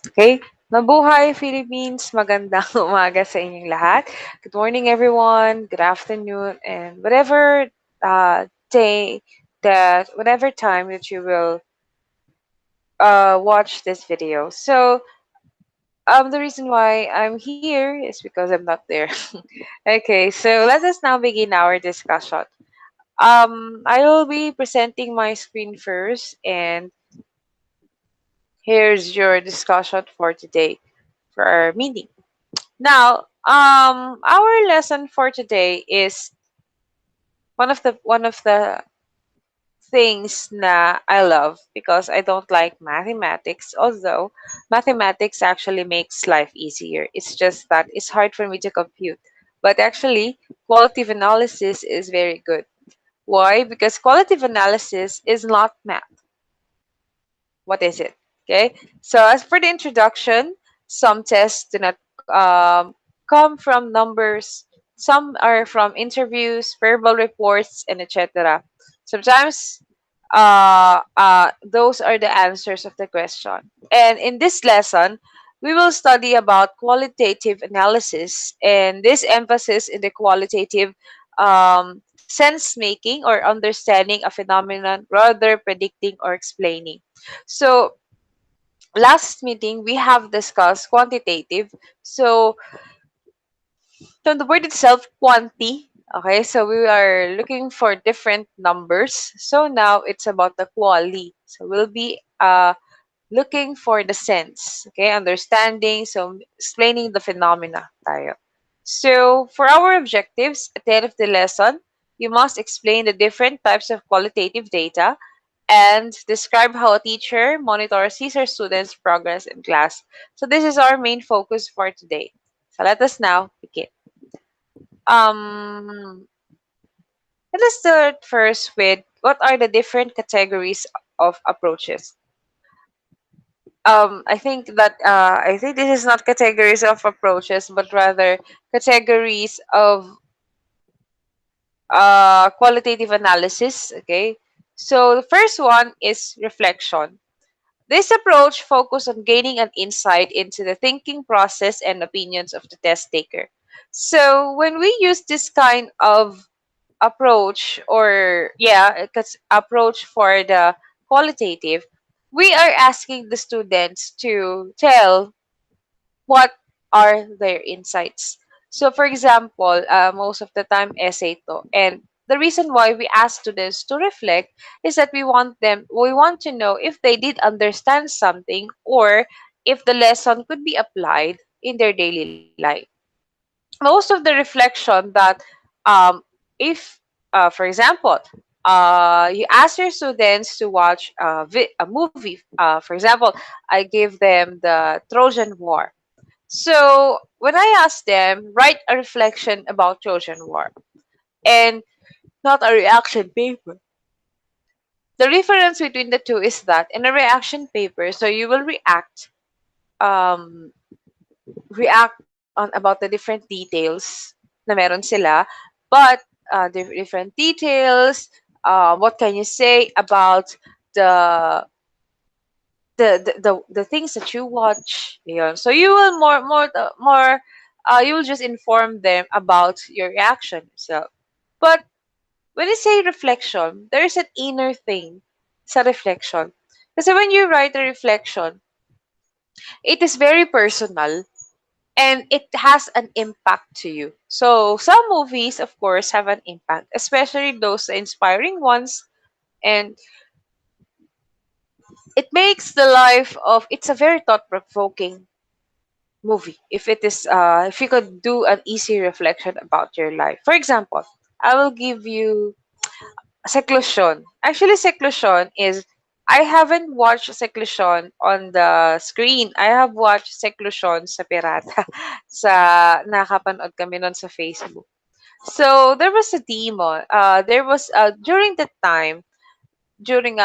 Okay? Mabuhay Philippines! Magandang umaga sa inyong lahat. Good morning everyone, good afternoon, and whatever time that you will watch this video. So, the reason why I'm here is because I'm not there. Okay, so let us now begin our discussion. I will be presenting my screen first, and here's your discussion for today for our meeting. Now, our lesson for today is one of the things na I love because I don't like mathematics. Although mathematics actually makes life easier. It's just that it's hard for me to compute. But actually, qualitative analysis is very good. Why? Because qualitative analysis is not math. What is it? Okay. So as for the introduction, some tests do not come from numbers. Some are from interviews, verbal reports, and etc. Sometimes those are the answers of the question. And in this lesson, we will study about qualitative analysis and this emphasis in the qualitative sense making or understanding a phenomenon rather predicting or explaining. So last meeting we have discussed quantitative. So from the word itself, quanti. Okay, so we are looking for different numbers. So now it's about the quali. So we'll be looking for the sense, okay, understanding, so explaining the phenomena tayo. So for our objectives at the end of the lesson, you must explain the different types of qualitative data and describe how a teacher monitors his or students' progress in class. So this is our main focus for today. So let us now begin. Um, let us start first with what are the different categories of approaches. I think this is not categories of approaches, but rather categories of qualitative analysis. Okay, so the first one is reflection. This approach focuses on gaining an insight into the thinking process and opinions of the test taker. So when we use this kind of approach, or approach for the qualitative, we are asking the students to tell what are their insights. So, for example, most of the time essay to, and the reason why we ask students to reflect is that we want to know if they did understand something or if the lesson could be applied in their daily life. Most of the reflection that, if, for example, you ask your students to watch a movie, for example, I give them the Trojan War. So when I asked them, write a reflection about Trojan War and not a reaction paper. The difference between the two is that in a reaction paper, so you will um, react on about the different details na meron sila, but the different details, what can you say about the the things that you watch. Yeah. So you will more you will just inform them about your reaction. So, but when you say reflection, there is an inner thing sa reflection. Because when you write a reflection, it is very personal and it has an impact to you. So some movies, of course, have an impact, especially those inspiring ones, and it makes the life of it's a very thought provoking movie if you could do an easy reflection about your life. For example, I will give you seclusion. Actually, seclusion is I haven't watched seclusion on the screen. I have watched seclusion sa pirata. Nakapanood kami nun sa Facebook. So there was a demon. There was during that time, during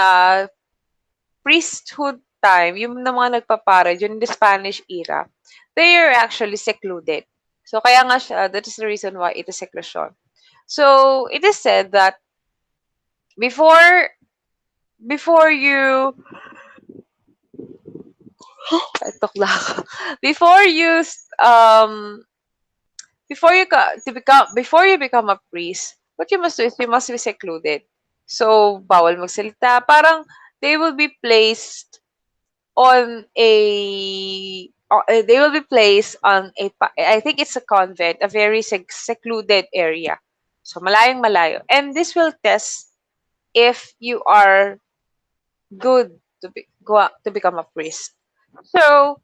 priesthood time, yung na mga nagpapare during the Spanish era, they are actually secluded. So kaya nga siya, that is the reason why it is seclusion. So it is said that before before you tok lang ako. Before you before you become a priest, what you must do is you must be secluded. So bawal magsalita. Parang they will be placed on a they will be placed on I think it's a convent, a very secluded area. So malayong malayo. And this will test if you are good to become a priest. So,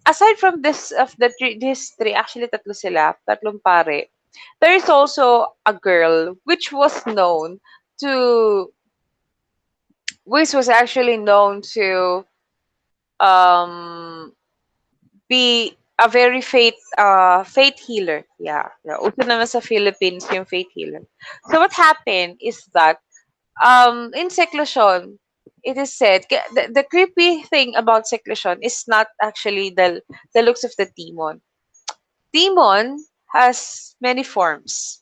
aside from this of these three, actually tatlo sila, tatlong pare. There is also a girl which was known to which was actually known to um be a very faith healer. Yeah. Yeah. Uso naman sa Philippines yung faith healer. So what happened is that in seclusion, it is said the creepy thing about seclusion is not actually the looks of the demon. Demon has many forms.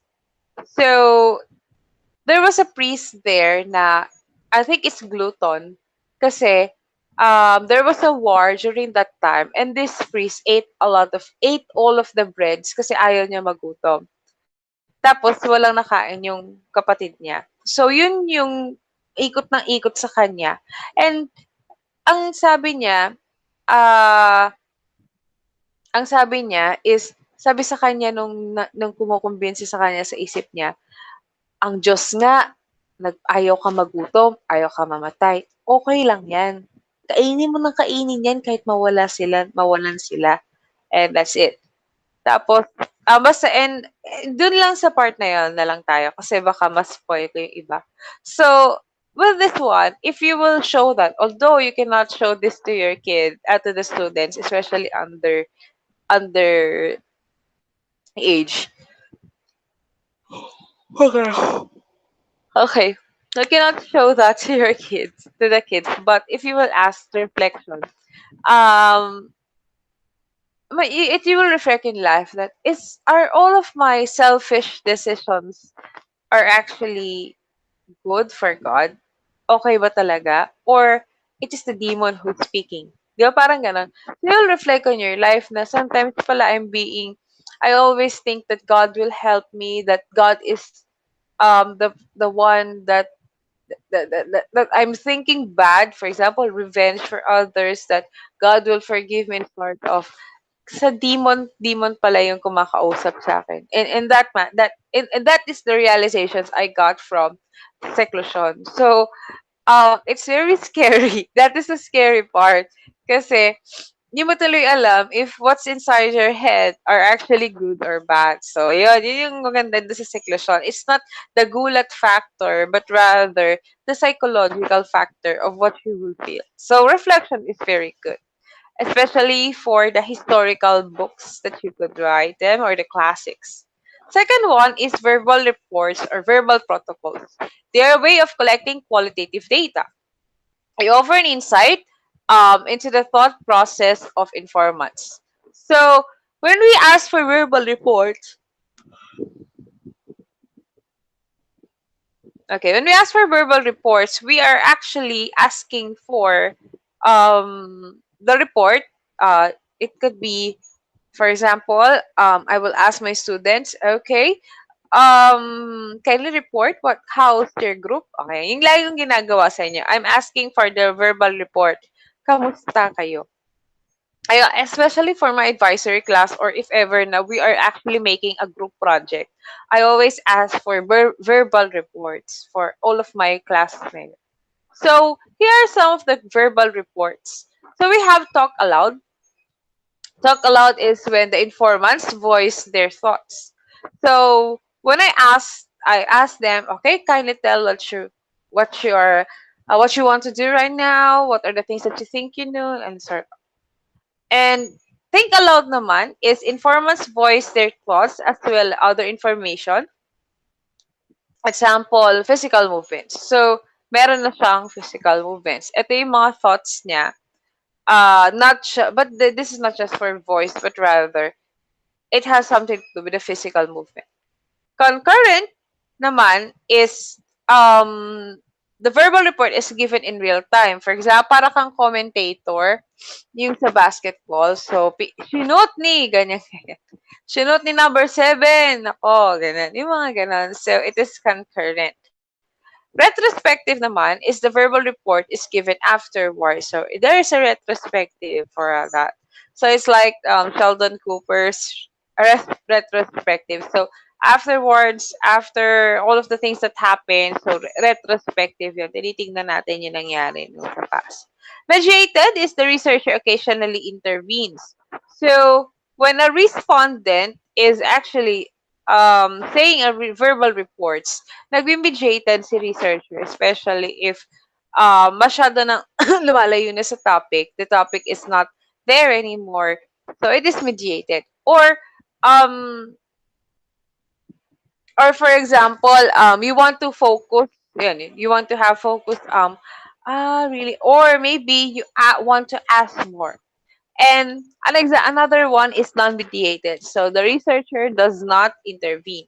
So there was a priest there na I think it's glutton kasi there was a war during that time and this priest ate all of the breads kasi ayaw niya magutom. Tapos walang nakain yung kapatid niya. So yun yung ikot ng ikot sa kanya. And ang sabi niya, ah, ang sabi niya is sabi sa kanya nung kumukumbinsi sa kanya sa isip niya, ang Diyos nga, ayaw ka magutom, ayaw ka mamatay, okay lang yan. Kainin mo ng kainin yan kahit mawalan sila. And that's it. Tapos, basta dun lang sa part na yun na lang tayo kasi baka mas spoil ko yung iba. So, with this one, if you will show that, although you cannot show this to your kid, to the students, especially under age. Okay. Okay. You cannot show that to the kids. But if you will ask reflection, um, you will reflect in life that are all of my selfish decisions are actually good for God? Okay ba talaga? Or it is the demon who's speaking? Di ba parang ganun? You'll reflect on your life na sometimes pala I always think that God will help me, that God is the one that I'm thinking bad, for example, revenge for others, that God will forgive me, sort of sa demon pala yung kumakausap sa akin. And and that is the realizations I got from seclusion. So, it's very scary. That is the scary part. Kasi, hindi mo tuloy alam if what's inside your head are actually good or bad. So, yun yung maganda doon sa seclusion. It's not the gulat factor, but rather the psychological factor of what you will feel. So, reflection is very good, especially for the historical books that you could write them or the classics. Second one is verbal reports or verbal protocols. They are a way of collecting qualitative data. They offer an insight into the thought process of informants. So when we ask for verbal reports, when we ask for verbal reports, we are actually asking for the report. It could be, for example, I will ask my students, okay, kindly report how's your group? Okay, yung lagi yung ginagawa sa inyo. I'm asking for the verbal report. Kamusta kayo? Especially for my advisory class or if ever na we are actually making a group project, I always ask for verbal reports for all of my classmates. So here are some of the verbal reports. So we have talk aloud. Talk aloud is when the informants voice their thoughts. So when I ask them, okay, kindly tell what you want to do right now. What are the things that you think you know, and so. And think aloud naman is informants voice their thoughts as well other information. Example, physical movements. So meron na siyang physical movements. Ito yung mga thoughts niya. This is not just for voice, but rather it has something to do with the physical movement. Concurrent naman is the verbal report is given in real time. For example, para kang commentator, yung sa basketball. So, shoot ni, ganyan, ganyan. Shoot ni number 7. Ako, ganyan. Yung mga ganun. So, it is concurrent. Retrospective naman is the verbal report is given afterwards. So, there is a retrospective for that. So, it's like Sheldon Cooper's retrospective. So, afterwards, after all of the things that happened, so retrospective yun. Tinitingnan natin yung nangyari nung sa past. Mediated is the researcher occasionally intervenes. So, when a respondent is actually saying verbal reports, nag-mediated si researcher, especially if masyado nang lumalayo na sa topic, the topic is not there anymore, so it is mediated. Um, or for example, you want to focus, yun, you want to have focus, really, or maybe you want to ask more. And another one is non-mediated. So the researcher does not intervene.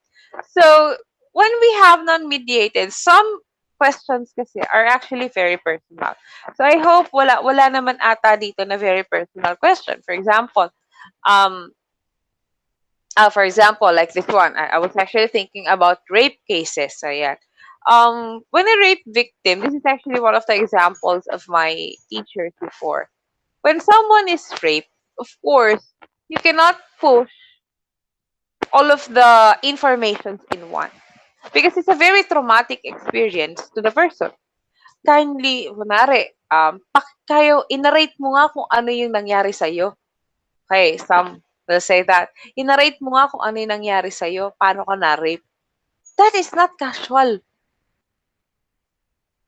So when we have non-mediated, some questions kasi are actually very personal. So I hope wala naman ata dito na very personal question. Um, for example, like this one, I was actually thinking about rape cases. So yeah. When a rape victim, this is actually one of the examples of my teachers before. When someone is raped, of course, you cannot push all of the information in one because it's a very traumatic experience to the person. Kindly, kunwari, kayo, inarrate mo nga kung ano yung nangyari sa'yo. Okay, some will say that. Inarrate mo nga kung ano yung nangyari sa'yo, paano ka na-rape. That is not casual.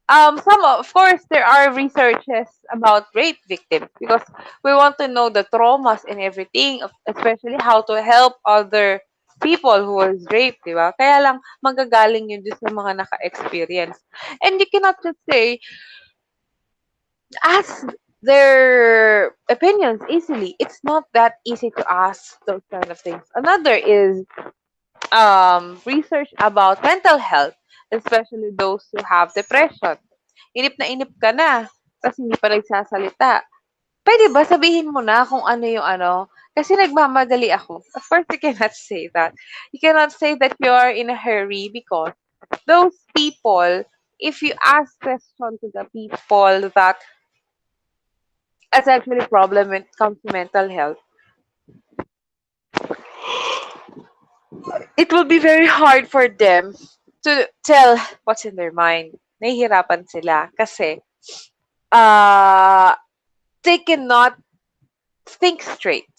Some of course there are researches about rape victims because we want to know the traumas and everything, especially how to help other people who was raped, di ba? Kaya lang magagaling yun dun sa mga naka-experience. And you cannot just say, ask their opinions easily. It's not that easy to ask those kind of things. Another is research about mental health, especially those who have depression. Inip na inip ka na kasi hindi pa nagsasalita. Pwede ba sabihin mo na kung ano yung ano? Kasi nagmamadali ako. Of course, you cannot say that. You cannot say that you are in a hurry because those people, if you ask questions to the people that has actually problem when it comes to mental health, it will be very hard for them to tell what's in their mind. Nahihirapan sila kasi uh, they cannot think straight.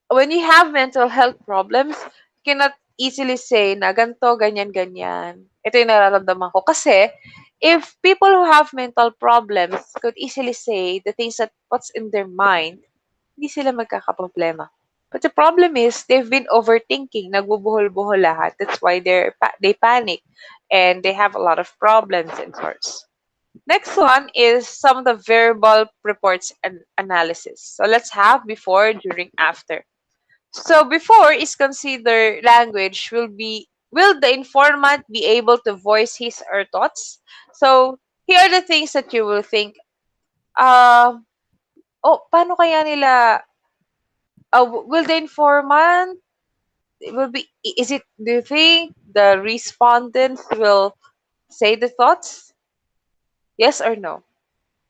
When you have mental health problems, you cannot easily say na ganito, ganyan, ganyan. Ito yung nararamdaman ko. Kasi, if people who have mental problems could easily say the things that what's in their mind, hindi sila magkakaproblema. But the problem is, they've been overthinking, nagbubuhol-buhol lahat. That's why they panic and they have a lot of problems and sorts. Next one is some of the verbal reports and analysis. So let's have before, during, after. So before is consider language will the informant be able to voice his or thoughts? So here are the things that you will think. Uh, paano kaya nila? Will the informant will be? Is it? Do you think the respondents will say the thoughts? Yes or no?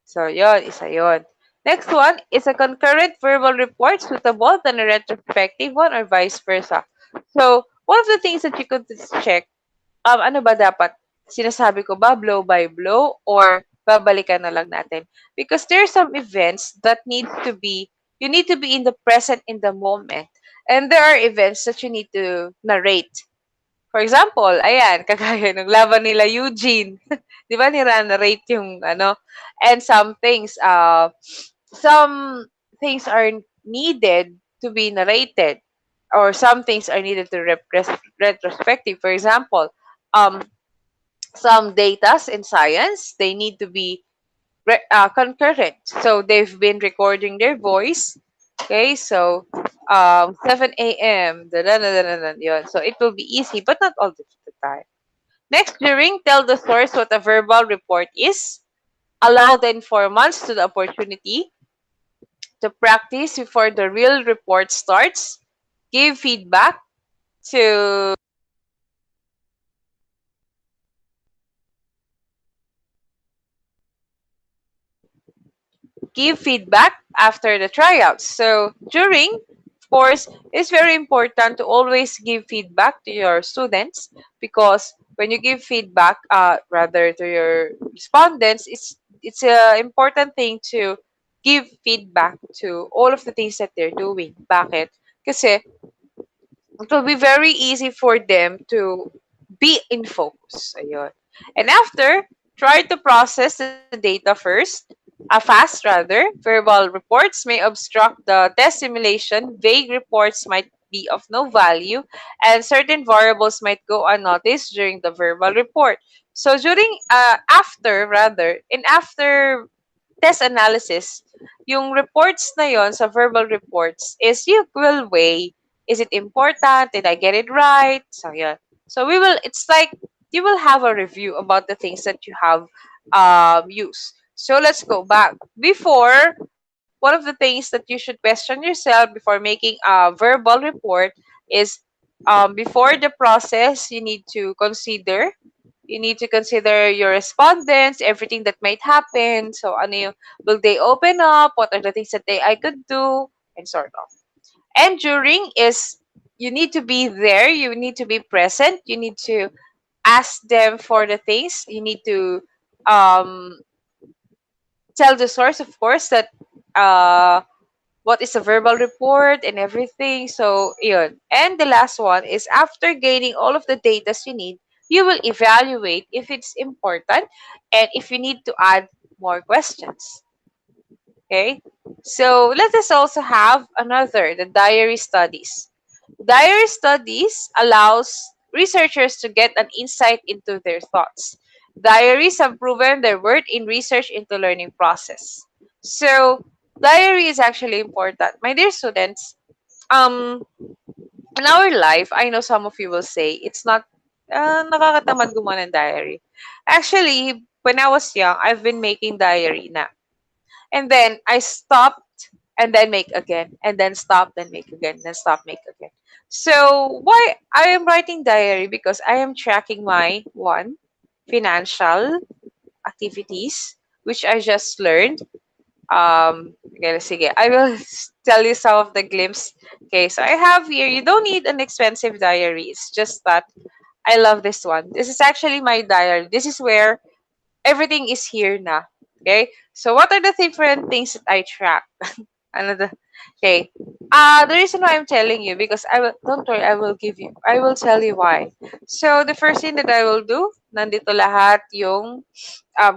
So yon, isa yon. Next one is a concurrent verbal report suitable than a retrospective one or vice versa. So, one of the things that you could check, ano ba dapat? Sinasabi ko ba blow by blow or babalikan na lang natin? Because there are some events that you need to be in the present in the moment. And there are events that you need to narrate. For example, ayan, kagaya ng laban nila Eugene. 'Di ba nira-narrate yung ano? And some things are needed to be narrated or some things are needed to retrospective. For example, um, some datas in science, they need to be concurrent. So they've been recording their voice. Okay, so 7 a.m. Yun. So it will be easy, but not all the time. Next, during, tell the source what a verbal report is. Allow the informants to the opportunity to practice before the real report starts. Give feedback to give feedback after the tryouts. So during, of course, it's very important to always give feedback to your students, because when you give feedback, rather to your respondents, it's a important thing to give feedback to all of the things that they're doing. Bakit? Kasi it will be very easy for them to be in focus. Ayun. And after, try to process the data first, fast rather. Verbal reports may obstruct the test simulation. Vague reports might be of no value, and certain variables might go unnoticed during the verbal report. So after test analysis, yung reports na yon sa verbal reports is you will weigh, is it important? Did I get it right? So yeah. So it's like you will have a review about the things that you have used. So let's go back. Before, one of the things that you should question yourself before making a verbal report is, before the process, you need to consider your respondents, everything that might happen. So, will they open up? What are the things that I could do? And sort of. And during is, you need to be there. You need to be present. You need to ask them for the things. You need to um, tell the source, of course, that uh, what is a verbal report and everything. So, yun. And the last one is, after gaining all of the data you need, you will evaluate if it's important and if you need to add more questions. Okay? So, let us also have another, the diary studies. Diary studies allows researchers to get an insight into their thoughts. Diaries have proven their worth in research into learning process. So, diary is actually important. My dear students, um, in our life, I know some of you will say it's not nakakatamad gumawa ng diary. Actually, when I was young, I've been making diary na. And then I stopped and then make again, and then stop, then make again, then stop, make again. So why I am writing diary? Because I am tracking my one, financial activities, which I just learned. Okay, sige. I will tell you some of the glimpse. Okay, so I have here, you don't need an expensive diary. It's just that I love this one. This is actually my diary. This is where everything is here na. Okay? So what are the different things that I track? Another. Okay. The reason why I'm telling you, because I will, don't worry, I will tell you why. So the first thing that I will do, nandito lahat yung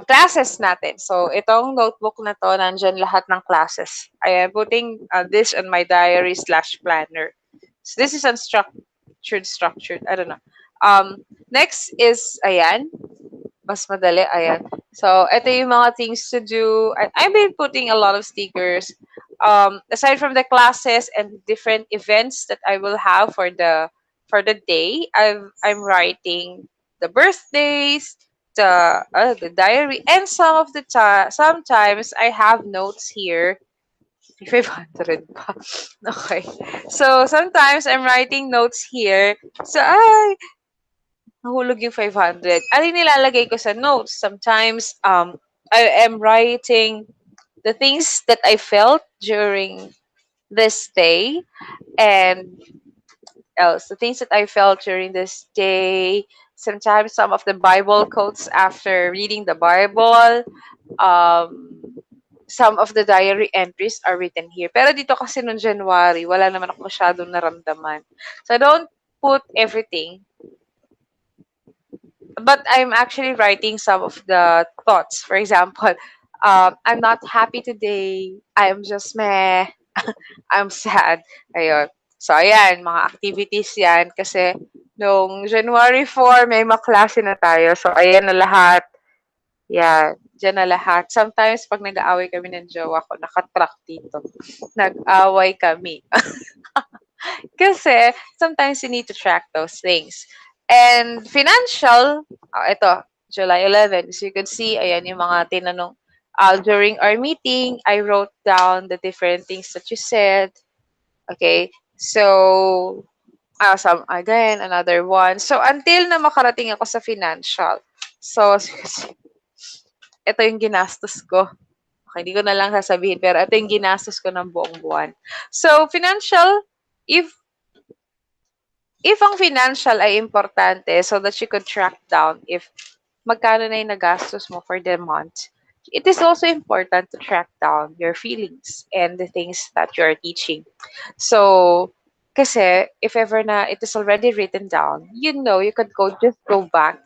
classes natin. So itong notebook na to, nandyan lahat ng classes. I am putting this on my diary slash planner. So this is structured. I don't know. Next is, ayan, mas madali, ayan. So, ito yung mga things to do. I've been putting a lot of stickers. Aside from the classes and different events that I will have for the day, I'm writing the birthdays, the diary, and sometimes I have notes here. 500 pa. Okay. So, sometimes I'm writing notes here. So, nahulog yung 500. Ano yung nilalagay ko sa notes? Sometimes, I am writing the things that I felt during this day, and else the things that I felt during this day. Sometimes some of the Bible quotes after reading the Bible. Um, some of the diary entries are written here. Pero dito kasi noong January, wala naman ako masyadong naramdaman. So I don't put everything, but I'm actually writing some of the thoughts. For example, I'm not happy today. I'm just meh. I'm sad. Ayun. So, ayan, mga activities yan. Kasi, noong January 4, may maklase na tayo. So, ayan na lahat. Yan. Diyan na lahat. Sometimes, pag nag-aaway kami ng jowa ko, nakatrack dito. Nag-away kami. Kasi, sometimes you need to track those things. And financial, ito, July 11. So you could see, ayan yung mga tinanong. During our meeting, I wrote down the different things that you said. Okay. So, some, again, another one. So, until na makarating ako sa financial. So, ito yung ginastos ko. Okay, hindi ko na lang sasabihin, pero ito yung ginastos ko ng buong buwan. So, financial, if ang financial ay importante so that you could track down if magkano na yung nagastos mo for the month, it is also important to track down your feelings and the things that you're teaching. So, kasi if ever na it is already written down, you know you could go back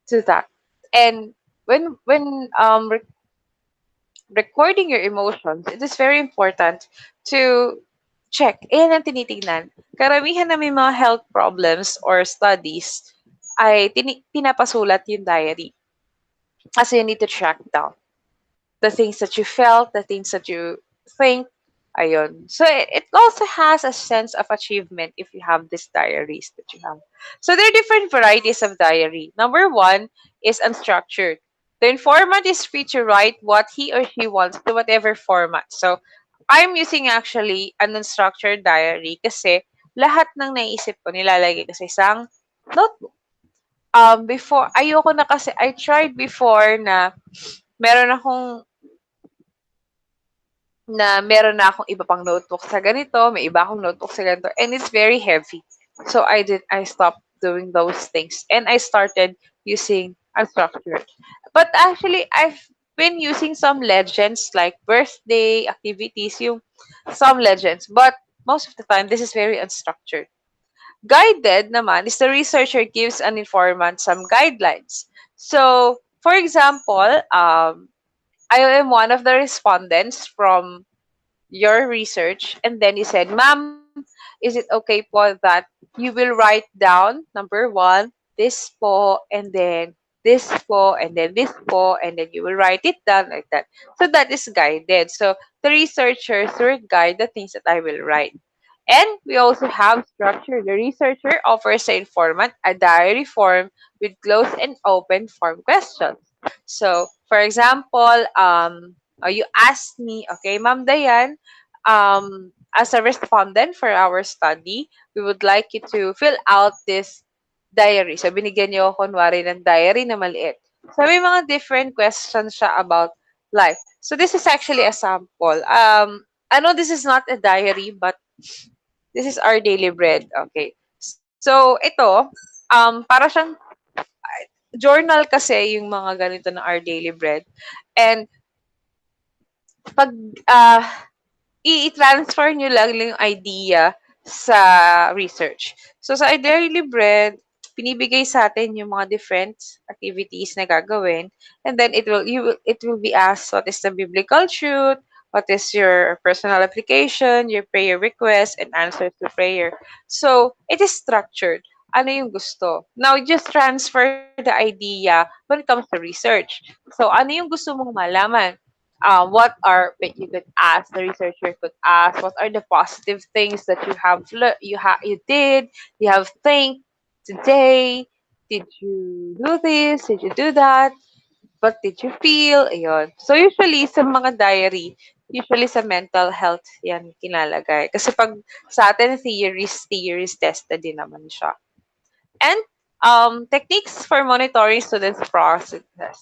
to that. And recording your emotions, it is very important to check. Ayan ang tinitignan. Karamihan na may mga health problems or studies ay pinapasulat yung diary. Kasi you need to track down the things that you felt, the things that you think. Ayun. So it also has a sense of achievement if you have these diaries that you have. So there are different varieties of diary. Number one is unstructured. The informant is free to write what he or she wants to whatever format. So I'm using actually an unstructured diary kasi lahat ng naisip ko nilalagay ko sa isang notebook. Before, ayoko na kasi, I tried before na meron akong meron na akong iba pang notebook sa ganito, may iba akong notebook sa ganito, and it's very heavy. So I stopped doing those things and I started using unstructured. But actually, I've been using some legends like birthday activities, yung some legends, but most of the time this is very unstructured. Guided naman is the researcher gives an informant some guidelines. So, for example, I am one of the respondents from your research, and then you said, ma'am, is it okay po that you will write down, number one, this po, and then this po, and then this po, and then you will write it down like that. So that is guided. So the researchers will guide the things that I will write. And we also have structure. The researcher offers the informant a diary form with closed and open form questions. So, for example, you asked me, okay, Ma'am Dayan, as a respondent for our study, we would like you to fill out this diary. So, binigyan niyo ako kunwari ng diary na maliit. So, may mga different questions siya about life. So, this is actually a sample. I know this is not a diary, but this is our daily bread. Okay. So, ito, para siyang journal kasi yung mga ganito na our daily bread. And pag i-transfer nyo lang yung idea sa research. So sa daily bread, pinibigay sa atin yung mga different activities na gagawin, and then it will be asked what is the biblical truth, what is your personal application, your prayer request, and answers to prayer. So it is structured. Ano yung gusto? Now, just transfer the idea when it comes to research. So, ano yung gusto mong malaman? What are you could ask the researcher could ask what are the positive things that you have you did you have think today, did you do this, did you do that, what did you feel, ayun. So usually sa mga diary, usually sa mental health yan kinalagay kasi pag sa atin theories tested din naman siya. And techniques for monitoring students' processes.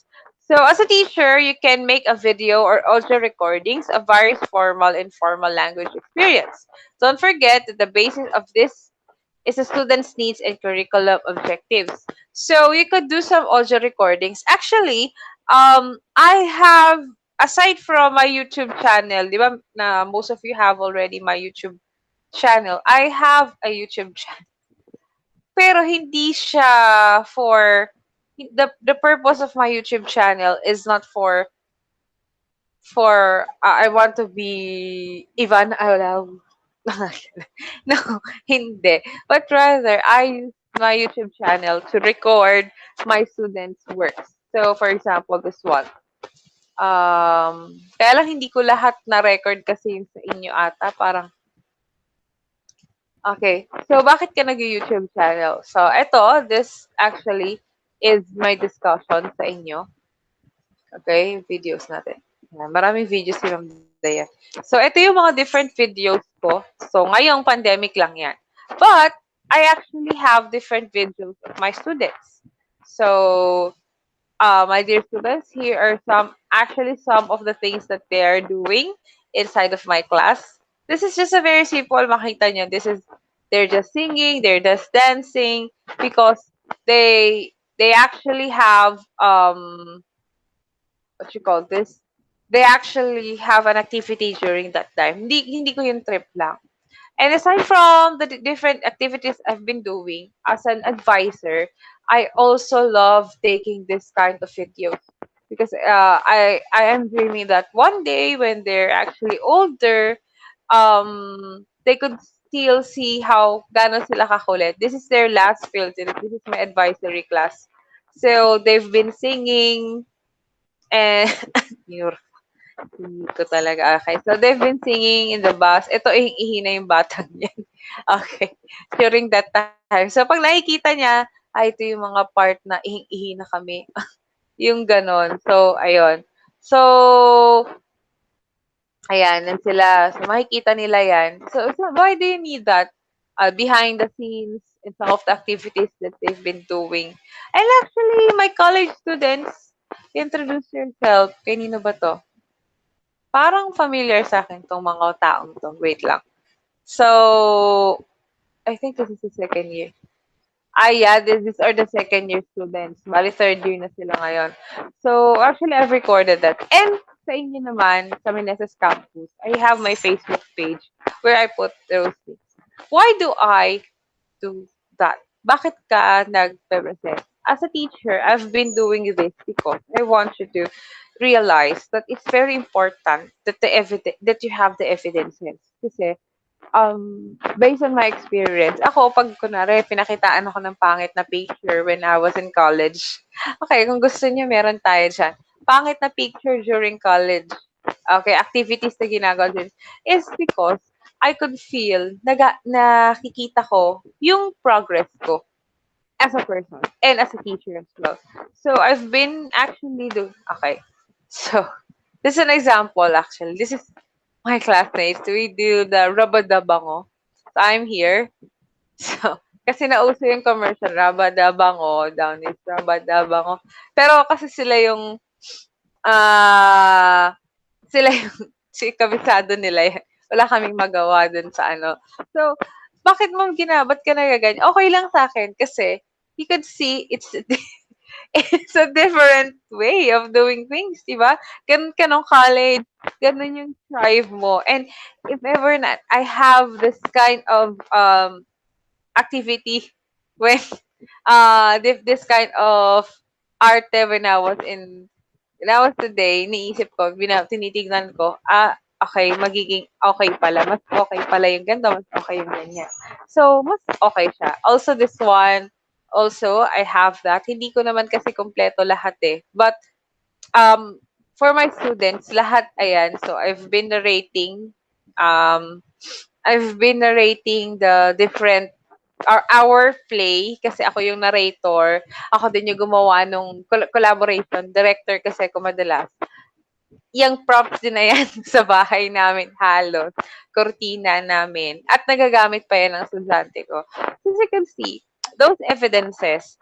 So, as a teacher, you can make a video or audio recordings of various formal and informal language experience. Don't forget that the basis of this is the students' needs and curriculum objectives. So, you could do some audio recordings. Actually, I have, aside from my YouTube channel, di ba, na most of you have already my YouTube channel, I have a YouTube channel. Pero hindi siya for the purpose of my YouTube channel is not for I want to be Ivan Aulaw. No, hindi. But rather, I use my YouTube channel to record my students' works. So, for example, this one. Kaya lang hindi ko lahat na record kasi yung sa inyo ata. Parang Okay. So, bakit ka nag-YouTube channel? So, this actually is my discussion sa inyo. Okay, videos natin. Yan, maraming videos si Ma'am Dayan. So, ito yung mga different videos ko. So, ngayong pandemic lang yan. But, I actually have different videos of my students. So, my dear students, here are some of the things that they are doing inside of my class. This is just a very simple, makita nyo. They're just singing, they're just dancing, because they actually have, what you call this? They actually have an activity during that time. Hindi ko yung trip lang. And aside from the different activities I've been doing as an advisor, I also love taking this kind of videos because I am dreaming that one day when they're actually older, they could still see how gano'n sila kakulit. This is their last field trip. This is my advisory class. So they've been singing and hindi ko talaga. Okay. So, they've been singing in the bus. Ito, ihing-ihi na yung batang yan. Okay. During that time. So, pag nakikita niya, ito yung mga part na ihing-ihi na kami. Yung ganon. So, ayun. So, ayan, nan sila. So, makikita nila yan. So why do you need that? Behind the scenes and some of the activities that they've been doing. And actually, my college students, introduce yourself. Kanino ba to? Parang familiar sa akin 'tong mga taong 'to, wait lang. So, I think this is the second year. Yeah, these are the second year students. Bale, third year na sila ngayon. So, actually, I've recorded that. And sa inyo naman, sa Meneses Campus, I have my Facebook page where I put those things. Why do I do that? Bakit ka nagpe-present? As a teacher, I've been doing this because I want you to realize that it's very important that that you have the evidences. Kasi based on my experience, ako pag kunwari pinakitaan ako ng pangit na picture when I was in college. Okay, kung gusto niyo meron tayo diyan. Pangit na picture during college. Okay, activities na ginagawa din is because I could feel nakikita ko yung progress ko as a person and as a teacher as well. So I've been actually do okay. So this is an example actually. This is my classmates. We do the Rabadabango. So I'm here. So kasi nauso yung commercial Rabadabango, down is Rabadabango. Pero kasi ah sila yung kabisado nila yan. Wala kaming magawa dun sa ano. So, bakit mo ba't ka nagaganyan? Okay lang sa akin kasi you could see it's a different way of doing things, di ba? Ganun ka nung college, ganun yung drive mo. And if ever not, I have this kind of activity when this kind of arte when I was today, iniisip ko, tinitignan ko, okay, magiging okay pala. Mas okay pala yung ganito, mas okay yung ganyan. So, mas okay siya. Also, this one, also, I have that. Hindi ko naman kasi kompleto lahat eh. But, um, for my students, lahat, ayan. So, um, I've been narrating the different our play kasi ako yung narrator. Ako din yung gumawa nung collaboration. Director kasi ako madalas. Yung props din na yan sa bahay namin halos. Cortina namin. At nagagamit pa yan ng estudyante ko. So, as you can see, those evidences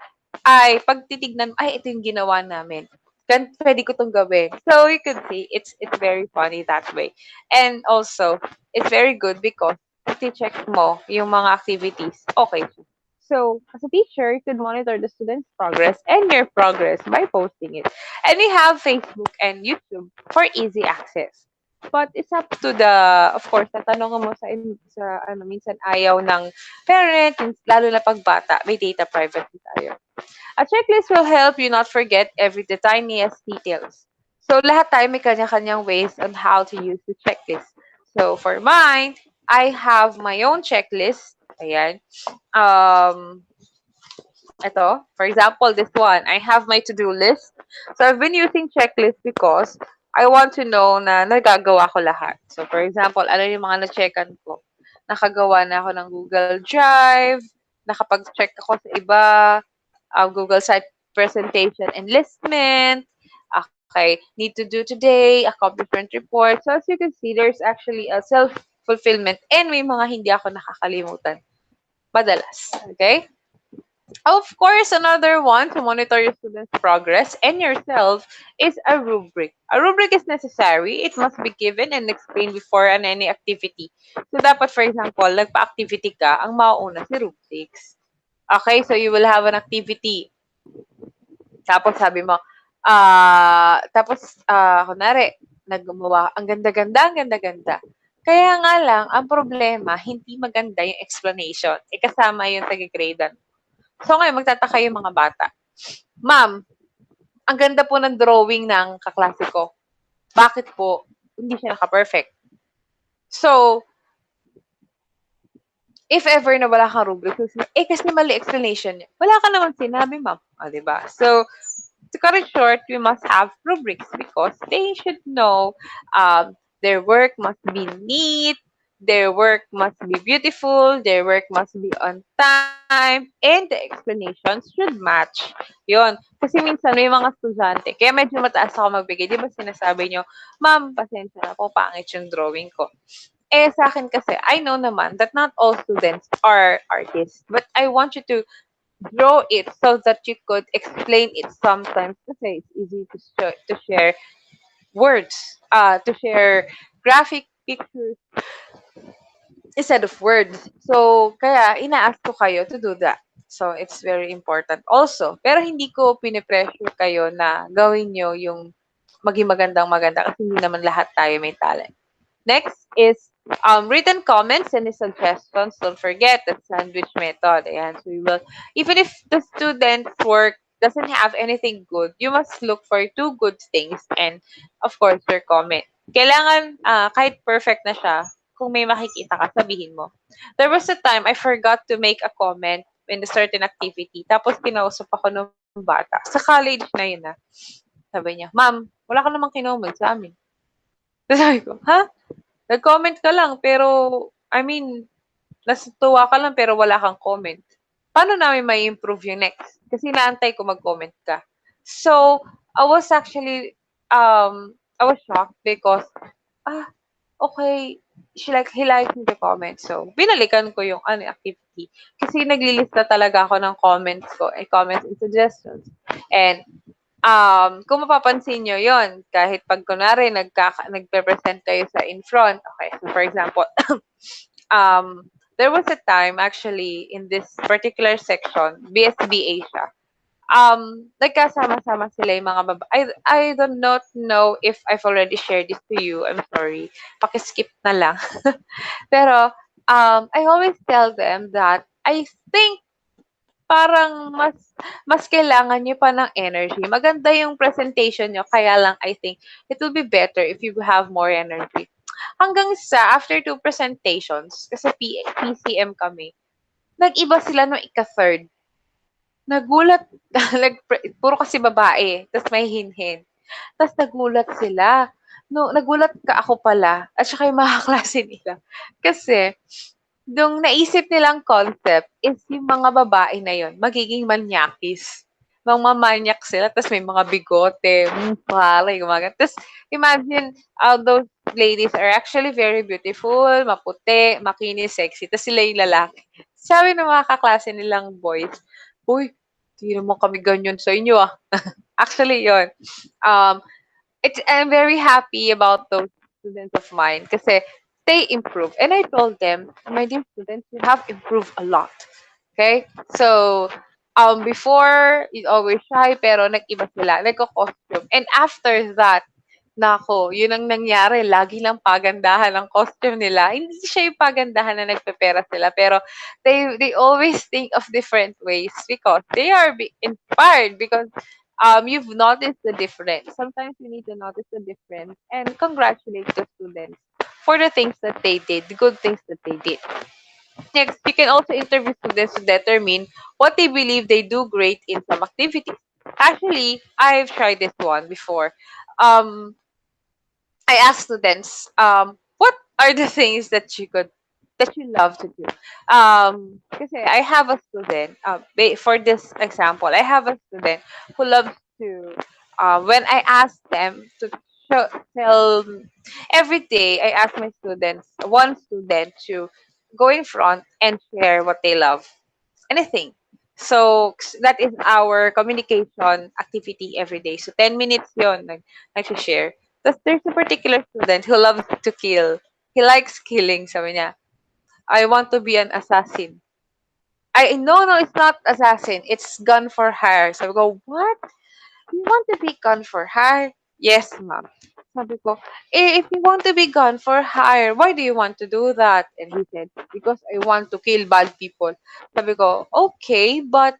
ay pag titignan, ay, ito yung ginawa namin. Pwede ko itong gawin. So, you could see, it's very funny that way. And also, it's very good because check mo yung mga activities. Okay. So, as a teacher, you could monitor the students' progress and your progress by posting it. And we have Facebook and YouTube for easy access. But it's up to of course, natanong mo minsan ayaw ng parent, lalo na pag bata, may data privacy tayo. A checklist will help you not forget the tiniest details. So, lahat tayo may kanya-kanyang ways on how to use the checklist. So, for mine, I have my own checklist. Ayan. Ito, for example, this one, I have my to-do list. So, I've been using checklist because I want to know na nagagawa ko lahat. So, for example, ano yung mga na-checkan ko? nakagawa na ako ng Google Drive, nakapag-check ako sa iba, Google Site presentation enlistment. Okay, need to do today, accomplishment report. So as you can see, there's actually a self-fulfillment and may mga hindi ako nakakalimutan. Madalas. Okay? Of course, another one to monitor your students' progress and yourself is a rubric. A rubric is necessary. It must be given and explained before on any activity. So, dapat, for example, nagpa-activity ka, ang mauuna si rubrics. Okay, so you will have an activity. Tapos sabi mo, kunwari, naggumawa, ang ganda-ganda. Kaya nga lang, ang problema, hindi maganda yung explanation. Kasama yung taga-gradean. So ngayon, magtataka yung mga bata. Ma'am, ang ganda po ng drawing ng kaklase ko. Bakit po hindi siya naka-perfect? So, if ever na wala kang rubric, kasi mali explanation niya. Wala ka naman sinabi, ma'am. Diba? So, to cut it short, we must have rubrics because they should know their work must be neat, their work must be beautiful, their work must be on time, and the explanations should match. Yun. Kasi minsan may mga estudyante, kaya medyo mataas ako magbigay. Di ba sinasabi nyo, ma'am, pasensya na po, pangit yung drawing ko. Sa akin kasi, I know naman that not all students are artists. But I want you to draw it so that you could explain it sometimes kasi it's easy to share words, to share graphic pictures instead of words. So, kaya ina-ask ko kayo to do that. So, it's very important also. Pero hindi ko pinipressure kayo na gawin nyo yung maging magandang-maganda kasi hindi naman lahat tayo may talent. Next is written comments and suggestions. Don't forget the sandwich method. Ayan, so we will, even if the student's work doesn't have anything good, you must look for two good things and, of course, your comment. Kailangan, kahit perfect na siya, kung may makikita ka, sabihin mo. There was a time I forgot to make a comment in a certain activity. Tapos, kinausap ako ng bata. Sa college na yun Sabi niya, ma'am, wala ka namang kinomment sa amin. Sabi ko, ha? Nag-comment ka lang, pero, I mean, natutuwa ka lang, pero wala kang comment. Paano namin may improve yung next? Kasi naantay ko mag-comment ka. So, I was actually, I was shocked because, okay, he liked me the comment. So, binalikan ko yung activity. Kasi naglilista talaga ako ng comments ko, comments and suggestions. And, kung mapapansin nyo yon kahit pag kunwari nagpe-present kayo sa in front, okay, so for example, there was a time actually in this particular section, BSBA siya, nagkasama-sama sila yung mga I do not know if I've already shared this to you. I'm sorry. Pakiskip na lang. Pero, I always tell them that I think parang mas kailangan niyo pa ng energy. Maganda yung presentation niyo, kaya lang I think it will be better if you have more energy. Hanggang sa after two presentations, kasi PCM kami, nag-iba sila nung ika-third. Nagulat, puro kasi babae, tapos may hinhin. Tapos nagulat sila. No, nagulat ka ako pala, at saka yung mga klase nila. Kasi, nung naisip nilang concept is yung mga babae na yon magiging manyakis. Mangmamanyak sila, tapos may mga bigote, pare, gumagat. Tapos, imagine, those ladies are actually very beautiful, maputi, makinis, sexy. Tapos sila yung lalaki. Sabi ng mga kaklase nilang boys, uy, di naman kami ganyan sa inyo Actually, yon I'm very happy about those students of mine kasi they improve. And I told them, my dear students, you have improved a lot. Okay? So, before, you always shy, pero nag-iba sila, nagko-costume. And after that, nako, yun ang nangyari. Lagi lang pagandahan ang costume nila. Hindi siya yung pagandahan na nagpepera sila, pero they always think of different ways because they are inspired because you've noticed the difference. Sometimes you need to notice the difference and congratulate the students for the things that they did, the good things that they did. Next, you can also interview students to determine what they believe they do great in some activities. Actually, I've tried this one before. I asked students, what are the things that you could that you love to do. Kasi I have a student, for this example, I have a student who loves to, when I ask them to show, tell, every day I ask my students, one student to go in front and share what they love. Anything. So, that is our communication activity every day. So, 10 minutes yon nag-share. Tapos, there's a particular student who loves to kill. He likes killing, sabi niya. I want to be an assassin. No, it's not assassin. It's gun for hire. Sabi ko, what? You want to be gun for hire? Yes, ma'am. Sabi ko, if you want to be gun for hire, why do you want to do that? And he said, because I want to kill bad people. Sabi ko, okay, but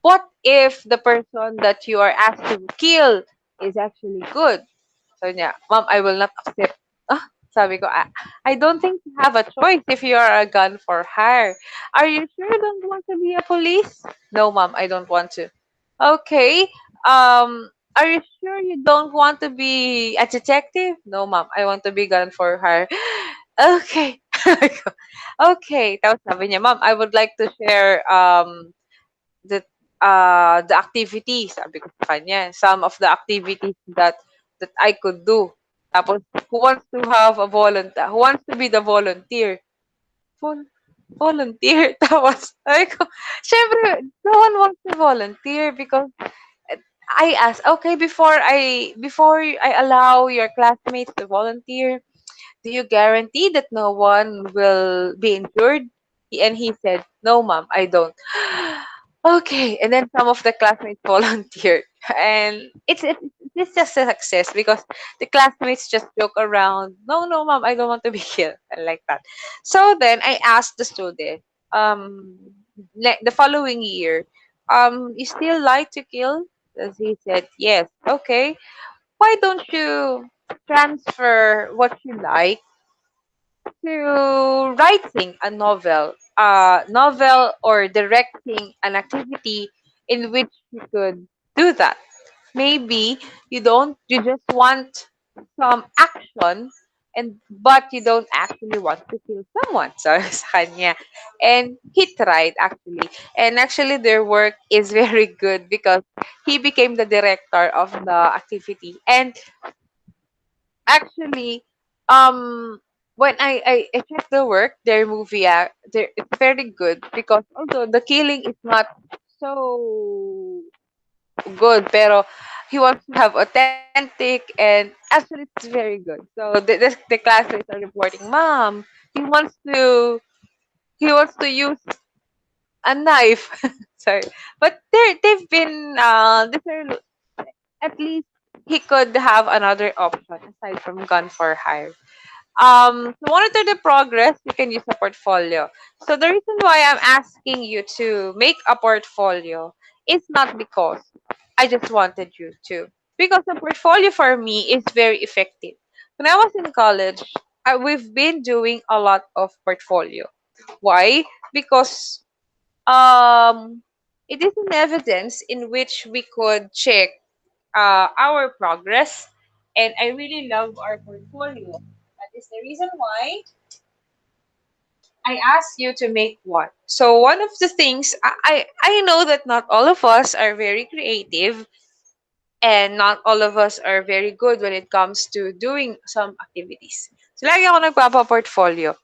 what if the person that you are asked to kill is actually good? Sabi niya, Ma'am, I will not accept. Ah, sabi ko, I don't think you have a choice if you are a gun for hire. Are you sure you don't want to be a police? No, ma'am, I don't want to. Okay. Are you sure you don't want to be a detective? No, ma'am, I want to be gun for hire. Okay. Okay. Tapos sabi niya, ma'am, I would like to share the activity, sabi ko sa kanya, some of the activities that I could do. Tapos, who wants to have a volunteer? Who wants to be the volunteer? Vol- Volunteer. Tapos, sabi ko, syempre, no one wants to volunteer because I asked, okay, before I allow your classmates to volunteer, do you guarantee that no one will be injured? And he said, no, ma'am, I don't. Okay, and then some of the classmates volunteered, and it's just a success because the classmates just joke around. No, no, ma'am, I don't want to be here, and like that. So then I asked the student, the following year, you still like to kill? As he said, yes. Okay, why don't you transfer what you like to writing a novel or directing an activity in which you could do that. Maybe you just want some action but you don't actually want to kill someone. So sa kanya. And he tried actually. And actually their work is very good because he became the director of the activity. And actually, when I check the work, their movie, it's very good because although the killing is not so good, pero he wants to have authentic and actually it's very good. So the classmates are reporting, Mom, he wants to he wants to use a knife. Sorry, but they've been these are at least he could have another option aside from gun for hire. To monitor the progress, you can use a portfolio. So the reason why I'm asking you to make a portfolio is not because I just wanted you to. Because a portfolio for me is very effective. When I was in college, we've been doing a lot of portfolio. Why? Because it is an evidence in which we could check our progress, and I really love our portfolio. That is the reason why I asked you to make one. So one of the things I know that not all of us are very creative and not all of us are very good when it comes to doing some activities. So lagi ako nagpapa-portfolio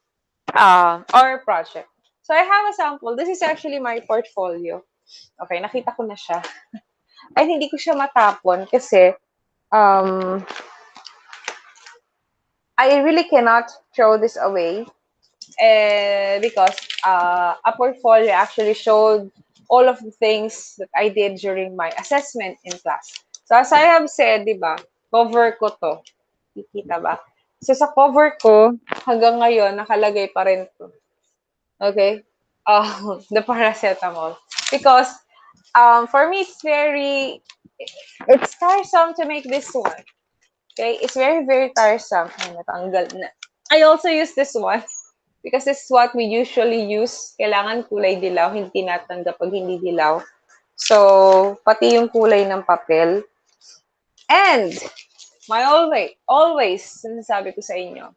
or project. So I have a sample. This is actually my portfolio. Okay, nakita ko na siya. Ay, hindi ko siya matapon kasi um, I really cannot throw this away because a portfolio actually showed all of the things that I did during my assessment in class. So as I have said, di ba, cover ko to. Kikita ba? So sa cover ko, hanggang ngayon, nakalagay pa rin to. Okay? The paracetamol. Because for me, it's tiresome to make this one. Okay? It's very, very tiresome. Ay, natanggal na. I also use this one because this is what we usually use. Kailangan kulay dilaw, hindi tinatanggap pag hindi dilaw. So, pati yung kulay ng papel. And, always, sinasabi ko sa inyo,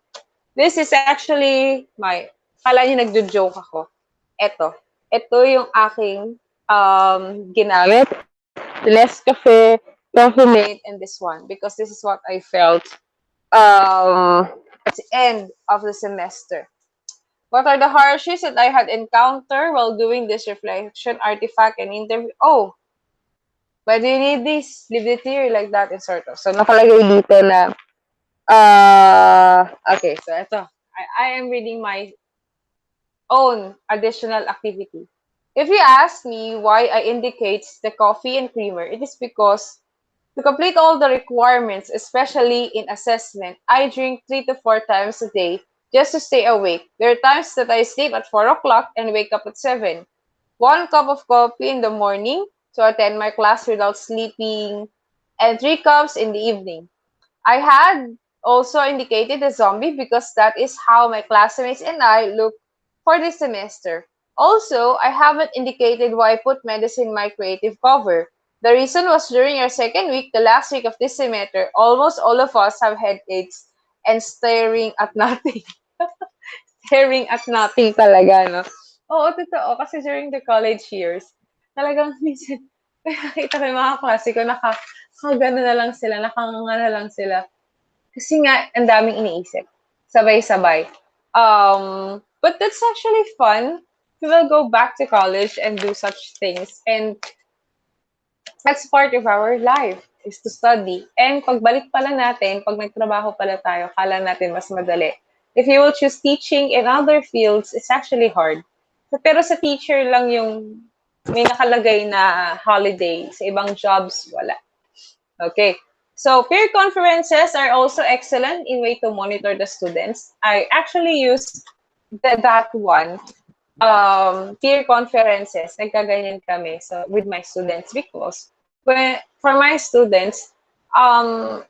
this is actually my Akala niyo nagjo-joke ako. Eto. Ito yung aking ginamit. Nescafe, Coffee Mate, and this one. Because this is what I felt at the end of the semester. What are the hardships that I had encountered while doing this reflection, artifact, and interview? Oh, why do you need this? Leave the theory like that in sort of. So, nakalagay dito na, okay, so ito. I am reading my own additional activity. If you ask me why I indicate the coffee and creamer, it is because to complete all the requirements, especially in assessment, I drink 3 to 4 times a day just to stay awake. There are times that I sleep at 4 o'clock and wake up at 7. 1 cup of coffee in the morning to attend my class without sleeping, and 3 cups in the evening. I had also indicated a zombie because that is how my classmates and I look for this semester. Also, I haven't indicated why I put medicine in my creative cover. The reason was during our second week, the last week of this semester, almost all of us have headaches and staring at nothing. Staring at nothing talaga, no? Oo, totoo. Kasi during the college years, talagang minsan, nakita ko yung mga klase ko, nakagano na lang sila, nakanganga na lang sila. Kasi nga, ang daming iniisip. Sabay-sabay. But that's actually fun. We will go back to college and do such things. And that's part of our life, is to study. And pagbalik pala natin, pag nagtrabaho pala tayo, kala natin mas madali. If you will choose teaching in other fields, it's actually hard. Pero sa teacher lang yung may nakalagay na holiday. Sa ibang jobs, wala. Okay. So peer conferences are also excellent in way to monitor the students. I actually use that one. Peer conferences, nagkaganyan kami so with my students because when for my students, um,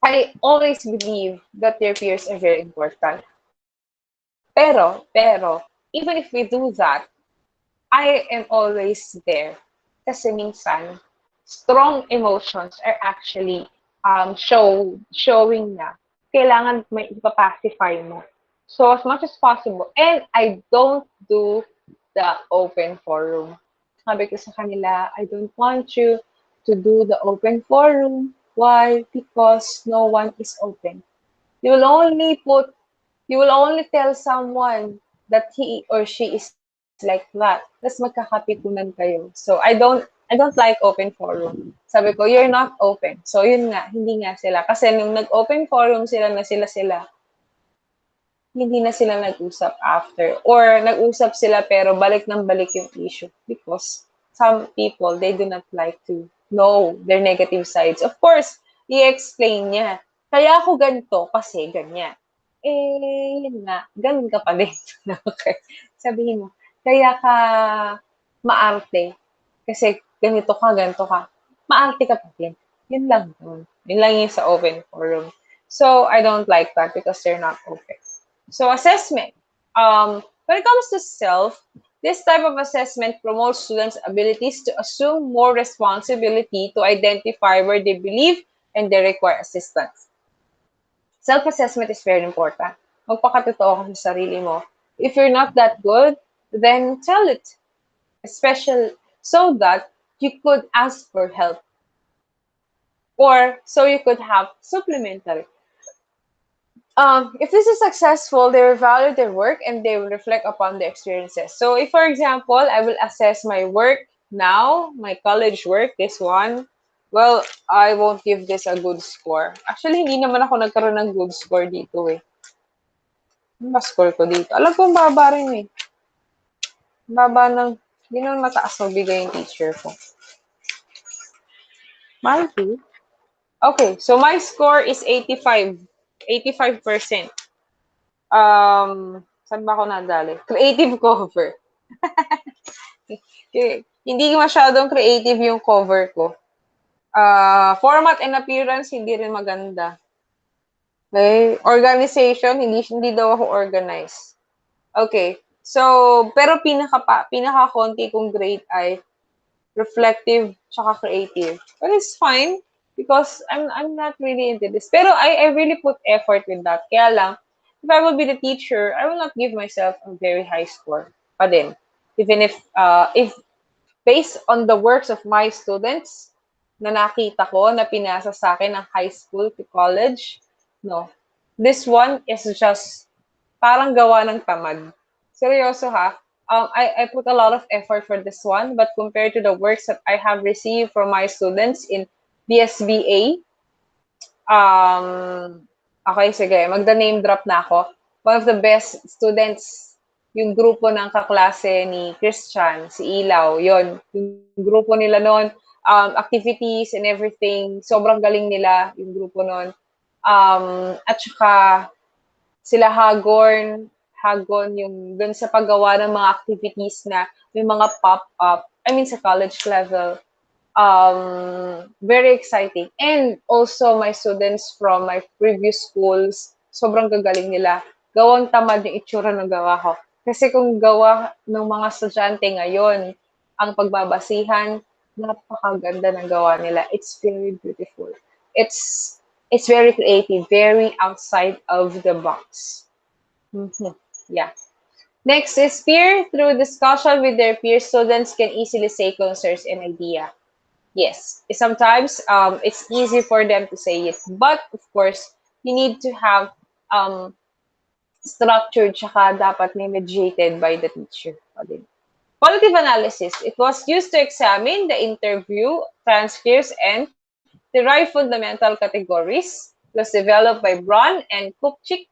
I always believe that their peers are very important. Pero, even if we do that, I am always there. Kasi minsan, strong emotions are actually showing na kailangan may ipapacify mo. So, as much as possible. And I don't do the open forum. Sabi ko sa kanila, I don't want you to do the open forum. Why? Because no one is open. You will only put you will only tell someone that he or she is like that. Tapos magkakapikunan kayo. So I don't like open forum. Sabi ko, you're not open. So yun nga, hindi nga sila. Kasi nung nag-open forum sila na sila-sila, hindi na sila nag-usap after. Or nag-usap sila pero balik ng balik yung issue. Because some people, they do not like to know their negative sides. Of course, i-explain niya. Kaya ako ganito kasi ganyan. Yun nga, ganun ka pa din. Okay. Sabihin mo, kaya ka maarte. Kasi ganito ka, ganito ka. Maarte ka pa din. Yun lang yun. Yun lang yung sa open forum. So, I don't like that because they're not open. So, assessment. When it comes to self, this type of assessment promotes students' abilities to assume more responsibility to identify where they believe and they require assistance. Self-assessment is very important. Magpakatotoo ka sa sarili mo. If you're not that good, then tell it. Especially so that you could ask for help. Or so you could have supplementary. If this is successful, they will value their work and they will reflect upon their experiences. So if, for example, I will assess my work now, my college work, this one, well, I won't give this a good score. Actually, hindi naman ako nagkaroon ng good score dito eh. Ano ba score ko dito? Alam ko, baba rin eh. Baba ng, hindi naman mataas magbigay yung teacher ko. Maybe. Okay, so my score is 85. 85%. Saan ba ako nadali? Creative cover. Hindi masyadong creative yung cover ko. Format and appearance, hindi rin maganda. Okay? Organization, hindi daw ako organized. Okay. So, pero pinaka-konti kong grade ay reflective tsaka creative. But it's fine because I'm not really into this. Pero I really put effort with that. Kaya lang, if I will be the teacher, I will not give myself a very high score pa din. Even if based on the works of my students na nakita ko na pinasa sa akin ng high school to college, no. This one is just parang gawa ng tamad. Seryoso ha. I put a lot of effort for this one, but compared to the works that I have received from my students in BSBA, okay, sige, magda-name drop na ako. One of the best students, yung grupo ng kaklase ni Christian, si Ilaw, yon yung grupo nila noon, activities and everything, sobrang galing nila, yung grupo noon. At saka, sila Hagon yung dun sa paggawa ng mga activities na may mga pop-up, I mean sa college level, very exciting. And also my students from my previous schools, sobrang gagaling nila. Gawang tamad yung itsura ng gawa ko. Kasi kung gawa ng mga estudyante ngayon, ang pagbabasihan, napakaganda ng gawa nila. It's very beautiful. It's it's very creative, very outside of the box. Mhm. Yeah. Next is peer. Through discussion with their peer, students can easily say concerns and idea. Yes, sometimes it's easy for them to say it, but of course, you need to have um, structured tsaka dapat may mediated by the teacher. O din. Qualitative analysis. It was used to examine the interview transcripts and derive fundamental categories. It was developed by Braun and Kupchik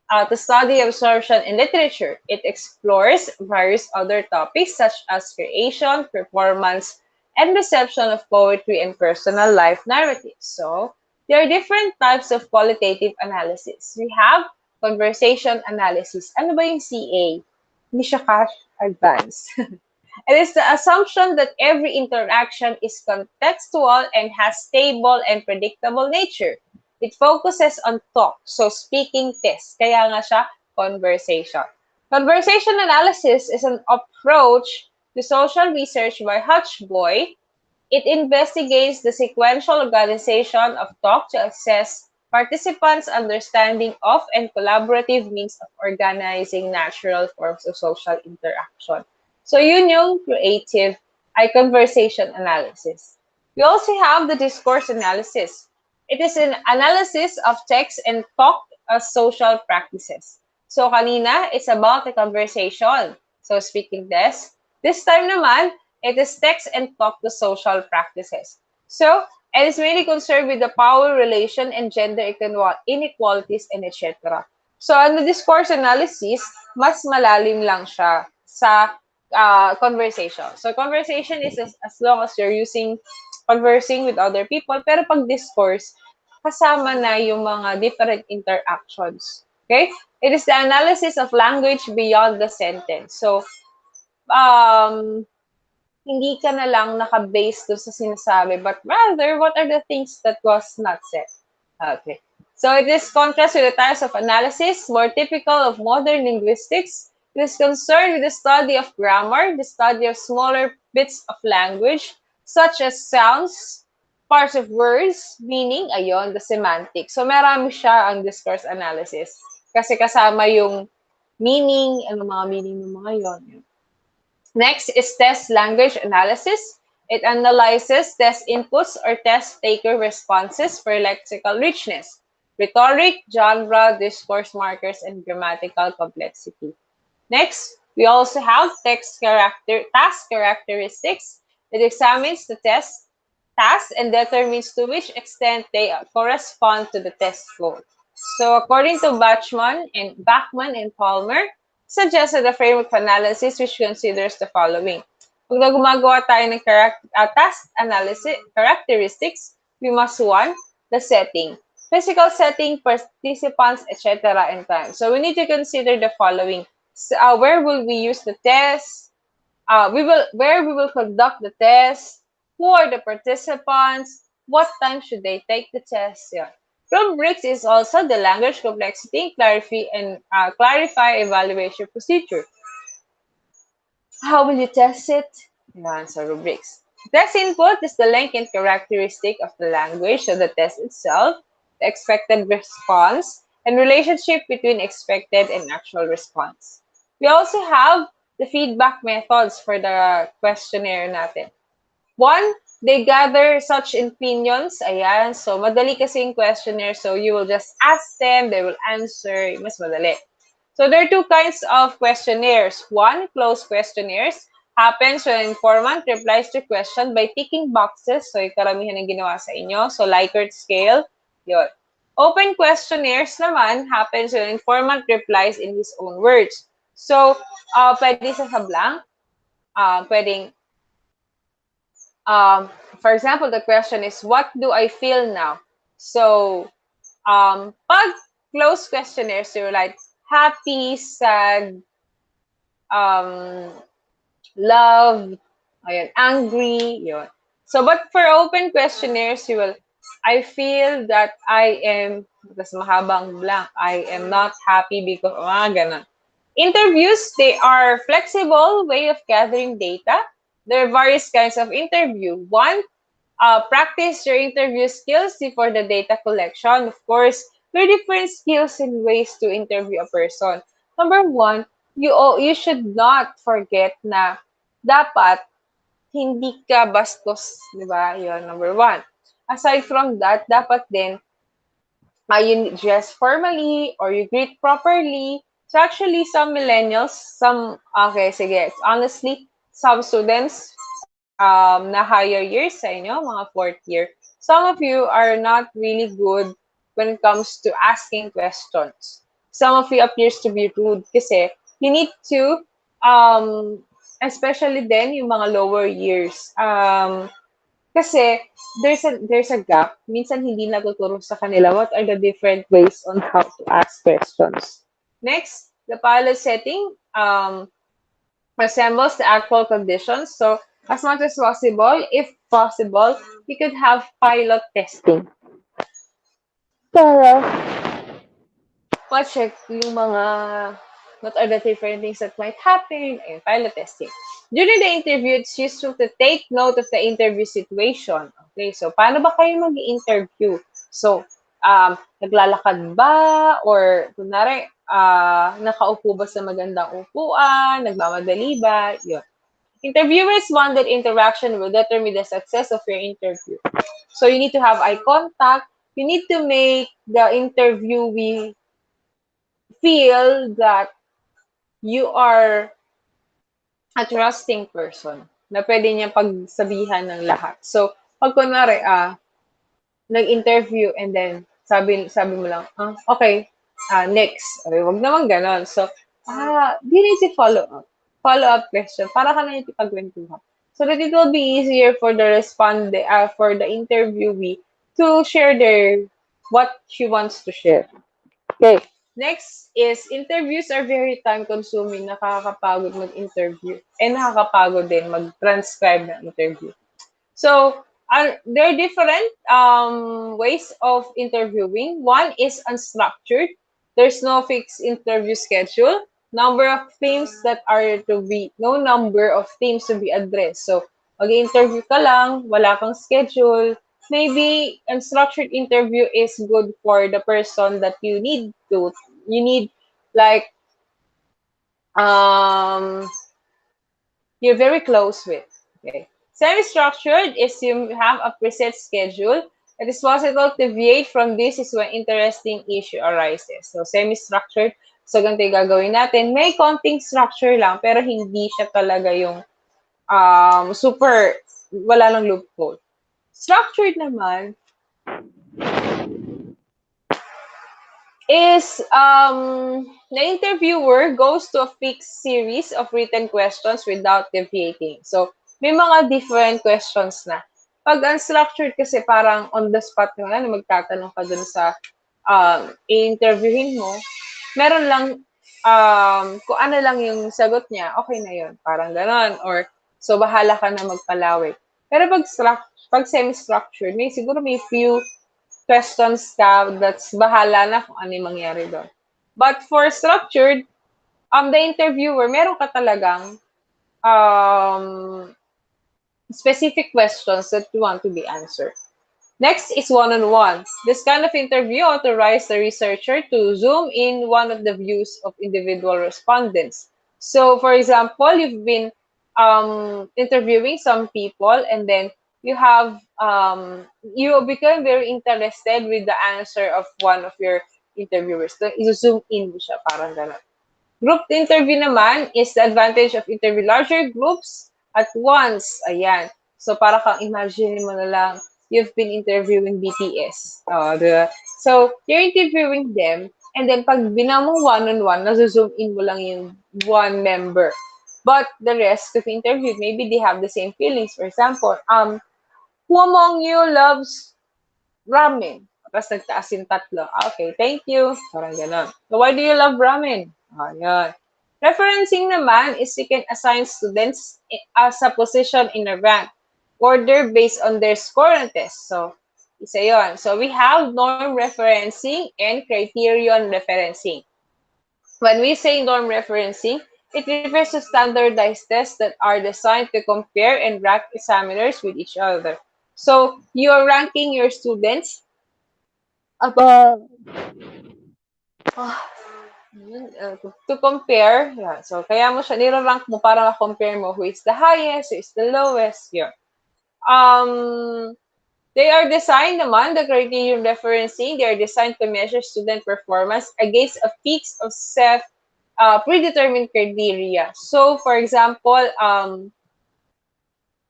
to study absorption in literature. It explores various other topics such as creation, performance, and reception of poetry and personal life narratives. So, there are different types of qualitative analysis. We have conversation analysis. Ano ba yung CA? Hindi siya cash advance. It is the assumption that every interaction is contextual and has stable and predictable nature. It focuses on talk, so speaking test. Kaya nga siya conversation. Conversation analysis is an approach to social research by Hutchboy. It investigates the sequential organization of talk to assess participants' understanding of and collaborative means of organizing natural forms of social interaction. So yun yung creative ay conversation analysis. We also have the discourse analysis. It is an analysis of text and talk as social practices. So kanina, it's about the conversation. So speaking this time naman, it is text and talk to social practices. So, it is mainly concerned with the power relation and gender inequalities and etc. So, ano discourse analysis, mas malalim lang siya sa conversation. So, conversation is as long as you're conversing with other people, pero pag discourse, kasama na yung mga different interactions. Okay? It is the analysis of language beyond the sentence. So, um, hindi ka na lang naka-base doon sa sinasabi, but rather, what are the things that was not said? Okay. So it is contrast with the types of analysis more typical of modern linguistics. It is concerned with the study of grammar, the study of smaller bits of language, such as sounds, parts of words, meaning, ayon, the semantics. So marami siya ang discourse analysis. Kasi kasama yung meaning, ano mga meaning ng mga yon. Next is test language analysis. It analyzes test inputs or test taker responses for lexical richness, rhetoric, genre, discourse markers, and grammatical complexity. Next, we also have task characteristics. It examines the task and determines to which extent they correspond to the test goal. So according to Bachman and Palmer, suggested a framework of analysis which considers the following. Pag gumagawa tayo ng task analysis characteristics, we must one, the setting. Physical setting, participants, etc. and time. So we need to consider the following. Where will we use the test? Where we will conduct the test? Who are the participants? What time should they take the test? Yeah. Rubrics is also the language complexity and clarify evaluation procedure. How will you test it? Yan sa rubrics. Test input is the length and characteristic of the language of the test itself, the expected response, and relationship between expected and actual response. We also have the feedback methods for the questionnaire natin. One, they gather such opinions. Ayan. So, madali kasi yung questionnaire. So, you will just ask them, they will answer. Mas madali. So, there are two kinds of questionnaires. One, closed questionnaires happens when an informant replies to question by ticking boxes. So, yung karamihan ng ginawa sa inyo. So, Likert scale. Yun. Open questionnaires naman happens when an informant replies in his own words. So, pwede sa blank. Pwedeng um, for example, the question is, what do I feel now? So, pag close questionnaires, you're like happy, sad, um, love, ayun, angry, yun. So, but for open questionnaires, you will, I feel that I am, because mahabang blank, I am not happy because, ganun. Interviews, they are flexible way of gathering data. There are various kinds of interview. One, practice your interview skills before the data collection. Of course, there are different skills and ways to interview a person. Number one, you should not forget na dapat hindi ka bastos, di ba? Yun, number one. Aside from that, dapat din you dress formally or you greet properly. So actually, some millennials, okay, sige, honestly, some students na higher years sa inyo, mga fourth year, some of you are not really good when it comes to asking questions. Some of you appears to be rude kasi you need to, especially then yung mga lower years, kasi there's a gap. Minsan hindi natuturo sa kanila what are the different ways on how to ask questions. Next, the pilot setting resembles the actual conditions. So, as much as possible, if possible, you could have pilot testing. Para ma-check yung mga what are the different things that might happen and pilot testing. During the interview, it's useful to take note of the interview situation. Okay, so paano ba kayo mag-interview? So, naglalakad ba? Or, kunwari, nakaupo ba sa magandang upuan? Nagmamadali ba? Yun. Interviewers want that interaction will determine the success of your interview. So, you need to have eye contact. You need to make the interviewee feel that you are a trusting person na pwede niya pagsabihan ng lahat. So, pag kunwari, nag-interview and then sabi mo lang, okay, next. Okay, wag naman ganon. So, you need to follow up. Follow-up question para ka na yung ipagkwentuhan. So that it will be easier for the for the interviewee to share what she wants to share. Okay. Next is interviews are very time-consuming. Nakakapagod mag-interview. And nakakapagod din mag-transcribe ng interview. So, there are different ways of interviewing. One is unstructured. There's no fixed interview schedule. No number of themes to be addressed. So, mag-interview ka lang, wala kang schedule. Maybe unstructured interview is good for the person that you need like um you're very close with. Okay. Semi-structured is you have a preset schedule. It is possible to deviate from this is when interesting issue arises. So, semi-structured. So, ganito yung gagawin natin. May konting structure lang, pero hindi siya talaga yung super, wala lang loophole. Structured naman is the interviewer goes to a fixed series of written questions without deviating. So, may mga different questions na. Pag unstructured kasi parang on the spot mo na magtatanong ka dun sa i-interviewin mo, meron lang kung ano lang yung sagot niya, okay na yun. Parang ganon. Or, so bahala ka na magpalawig. Pero pag semi-structured, siguro may few questions ka that's bahala na kung ano yung mangyari doon. But for structured, the interviewer, meron ka talagang specific questions that you want to be answered. Next is one-on-one. This kind of interview authorizes the researcher to zoom in one of the views of individual respondents. So, for example, you've been interviewing some people, and then you have you become very interested with the answer of one of your interviewers. So, i-zoom in mo siya, parang gano'n. Group interview naman is the advantage of interview larger groups at once. Ayan. So, para kang imagine mo na lang, you've been interviewing BTS. Oh, diba? So, you're interviewing them, and then pag binamong one-on-one, nasa-zoom in mo lang yung one member. But the rest of interviewed, maybe they have the same feelings. For example, who among you loves ramen? Tapos nagtaas yung tatlo. Okay, thank you. Parang ganon. So, why do you love ramen? Yun. Referencing naman is you can assign students as a position in a rank order based on their score on test. So, isa yun. So, we have norm referencing and criterion referencing. When we say norm referencing, it refers to standardized tests that are designed to compare and rank examiners with each other. So, you're ranking your students about to compare. Yeah. So, kaya mo siya, niro-rank mo para ma-compare mo who is the highest, who is the lowest. Yun. Um, they are designed naman, the criterion referencing, they are designed to measure student performance against a fixed of set predetermined criteria. So, for example,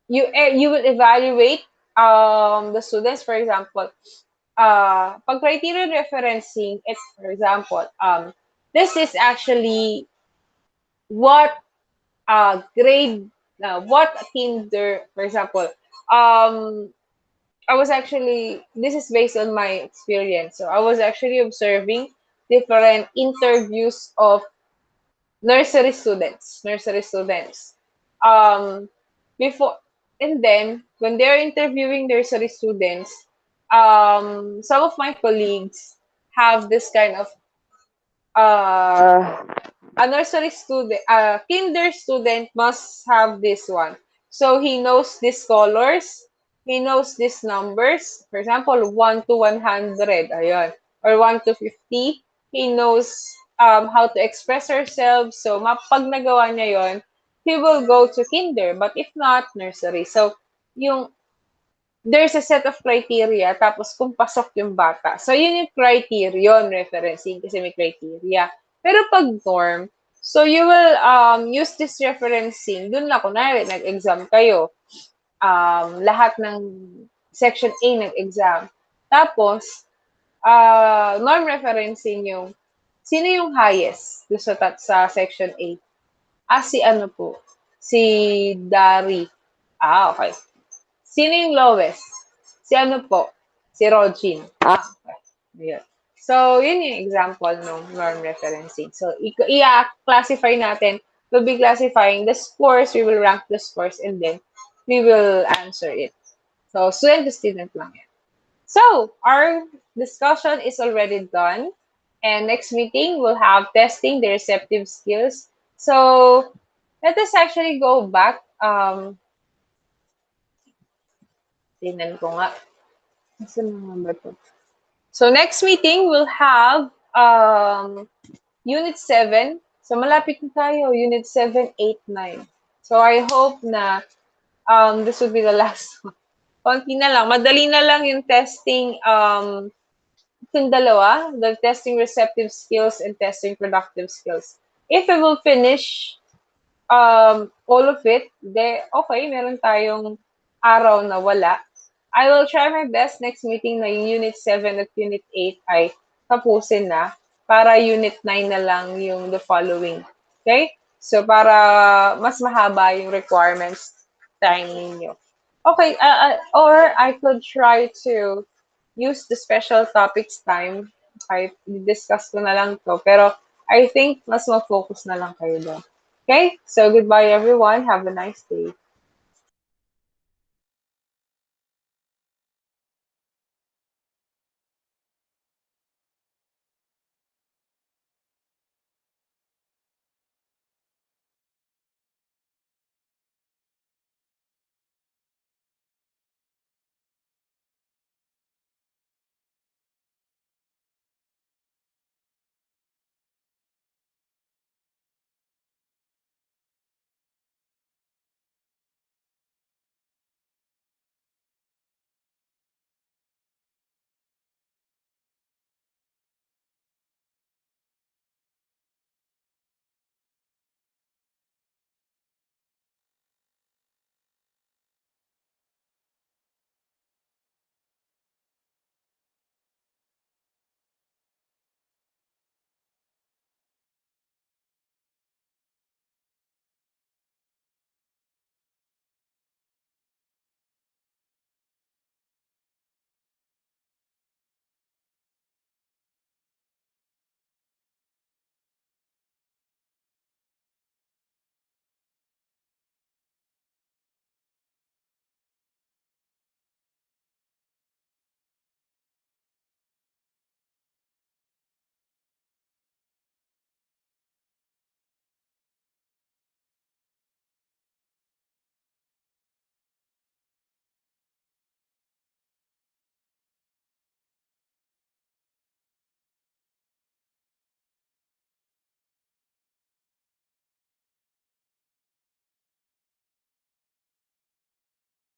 you will evaluate the students, for example, pag criterion referencing, it's, for example, this is actually what grade, what kinder, for example, I was actually, this is based on my experience. So I was actually observing different interviews of nursery students. Um, before, and then when they're interviewing nursery students, some of my colleagues have this kind of uh, a nursery student, a kinder student must have this one. So he knows these colors, he knows these numbers. For example, 1 to 100, ayun, or 1 to 50. He knows how to express herself. So pag nagawa niya yon, he will go to kinder. But if not, nursery. So yung there's a set of criteria, tapos kung pasok yung bata. So, yun yung criterion referencing kasi may criteria. Pero pag norm, so you will use this referencing, dun na kunwari, nag-exam kayo, lahat ng section A nag-exam. Tapos, norm referencing yung, sino yung highest doon sa section A? Si ano po? Si Dari. Okay. Sino yung lowest? Si ano po? Si Rogin. Okay. Ayan. So, yun yung example ng norm referencing. So, i-classify natin. We'll be classifying the scores. We will rank the scores and then we will answer it. So, student to student lang yan. So, our discussion is already done. And next meeting, we'll have testing the receptive skills. So, let us actually go back. Tingnan ko nga. Nasaan na nga ba to? So, next meeting, we'll have Unit 7. So, malapit na tayo. Unit 7, 8, 9. So, I hope na this will be the last one. Konti na lang. Madali na lang yung testing itong dalawa, the testing receptive skills and testing productive skills. If we will finish all of it, okay, meron tayong araw na wala. I will try my best next meeting na yung Unit 7 at Unit 8 ay tapusin na para Unit 9 na lang yung the following. Okay? So, para mas mahaba yung requirements time ninyo. Okay, or I could try to use the special topics time. I discuss ko na lang to. Pero I think mas ma-focus na lang kayo doon. Okay? So, goodbye everyone. Have a nice day.